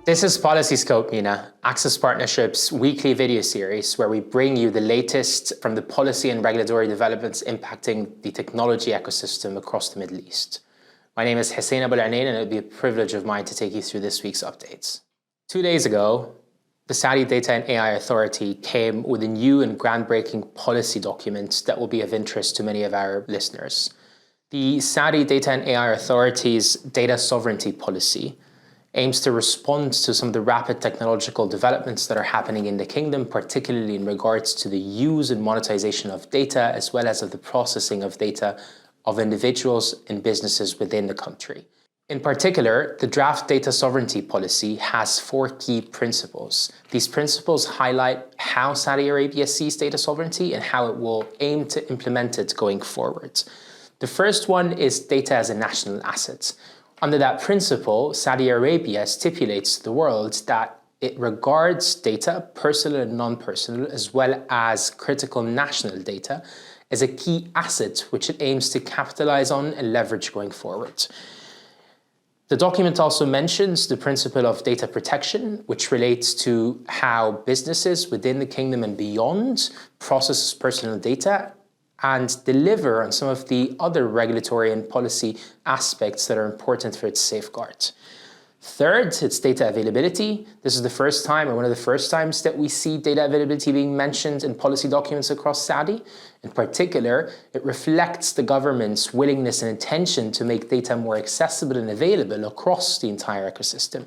This is Policy Scope, Mina, Access Partnership's weekly video series where we bring you the latest from the policy and regulatory developments impacting the technology ecosystem across the Middle East. My name is Hussein Abou El-Einain and it will be a privilege of mine to take you through this week's updates. 2 days ago, the Saudi Data and AI Authority came with a new and groundbreaking policy document that will be of interest to many of our listeners. The Saudi Data and AI Authority's data sovereignty policy aims to respond to some of the rapid technological developments that are happening in the kingdom, particularly in regards to the use and monetization of data, as well as of the processing of data of individuals and businesses within the country. In particular, the draft data sovereignty policy has 4 key principles. These principles highlight how Saudi Arabia sees data sovereignty and how it will aim to implement it going forward. The first one is data as a national asset. Under that principle, Saudi Arabia stipulates to the world that it regards data, personal and non-personal, as well as critical national data, as a key asset which it aims to capitalize on and leverage going forward. The document also mentions the principle of data protection, which relates to how businesses within the kingdom and beyond process personal data and deliver on some of the other regulatory and policy aspects that are important for its safeguard. Third, it's data availability. This is the first time, or one of the first times, that we see data availability being mentioned in policy documents across Saudi. In particular, it reflects the government's willingness and intention to make data more accessible and available across the entire ecosystem.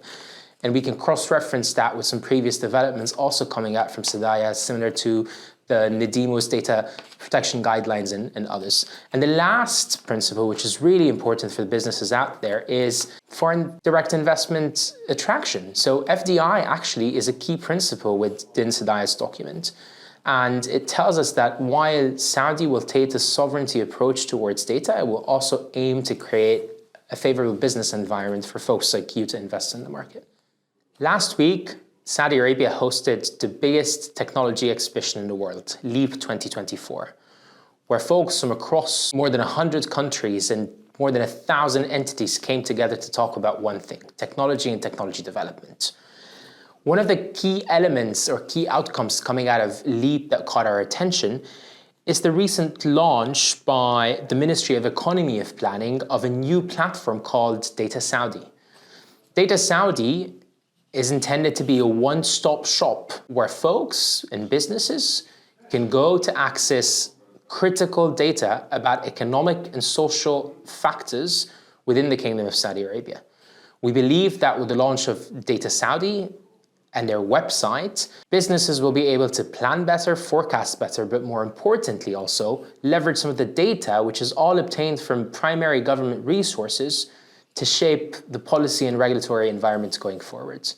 And we can cross-reference that with some previous developments also coming out from SDAIA, similar to the NDIMO's data protection guidelines and others. And the last principle, which is really important for the businesses out there, is foreign direct investment attraction. So FDI actually is a key principle within SDAIA's document. And it tells us that while Saudi will take a sovereignty approach towards data, it will also aim to create a favorable business environment for folks like you to invest in the market. Last week, Saudi Arabia hosted the biggest technology exhibition in the world, LEAP 2024, where folks from across more than 100 countries and more than 1,000 entities came together to talk about one thing: technology and technology development. One of the key elements or key outcomes coming out of LEAP that caught our attention is the recent launch by the Ministry of Economy and Planning of a new platform called Data Saudi. Data Saudi is intended to be a one-stop shop where folks and businesses can go to access critical data about economic and social factors within the Kingdom of Saudi Arabia. We believe that with the launch of Data Saudi and their website, businesses will be able to plan better, forecast better, but more importantly also leverage some of the data, which is all obtained from primary government resources, to shape the policy and regulatory environments going forward.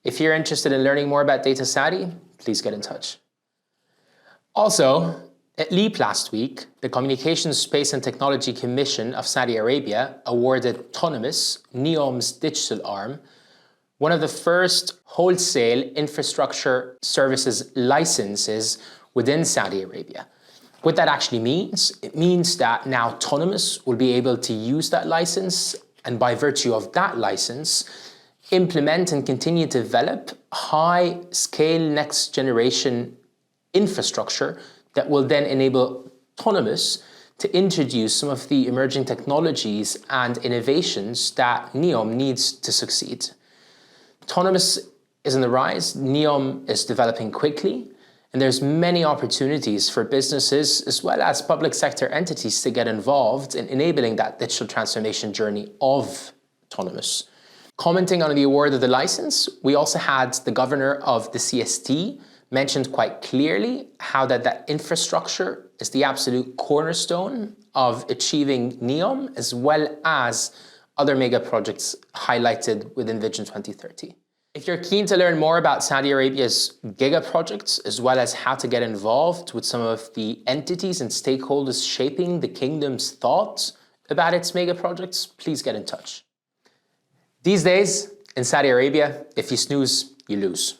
If you're interested in learning more about Data Saudi, please get in touch. Also, at LEAP last week, the Communications, Space and Technology Commission of Saudi Arabia awarded Autonomous, NEOM's digital arm, one of the first wholesale infrastructure services licenses within Saudi Arabia. What that actually means, it means that now Autonomous will be able to use that license, and by virtue of that license, implement and continue to develop high-scale next-generation infrastructure that will then enable Autonomous to introduce some of the emerging technologies and innovations that NEOM needs to succeed. Autonomous is on the rise, NEOM is developing quickly, and there's many opportunities for businesses as well as public sector entities to get involved in enabling that digital transformation journey of Autonomous. Commenting on the award of the license, we also had the governor of the CST mentioned quite clearly how that infrastructure is the absolute cornerstone of achieving NEOM, as well as other mega projects highlighted within Vision 2030. If you're keen to learn more about Saudi Arabia's giga projects, as well as how to get involved with some of the entities and stakeholders shaping the kingdom's thoughts about its mega projects, please get in touch. These days, in Saudi Arabia, if you snooze, you lose.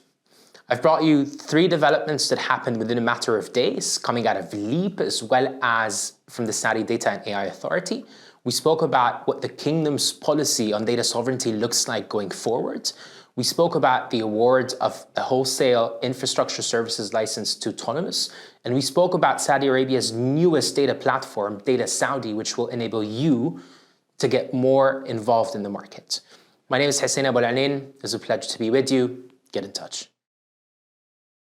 I've brought you 3 developments that happened within a matter of days, coming out of LEAP as well as from the Saudi Data and AI Authority. We spoke about what the Kingdom's policy on data sovereignty looks like going forward. We spoke about the award of a wholesale infrastructure services license to Autonomous. And we spoke about Saudi Arabia's newest data platform, Data Saudi, which will enable you to get more involved in the market. My name is Hussein Abou El-Anin. It's a pleasure to be with you. Get in touch.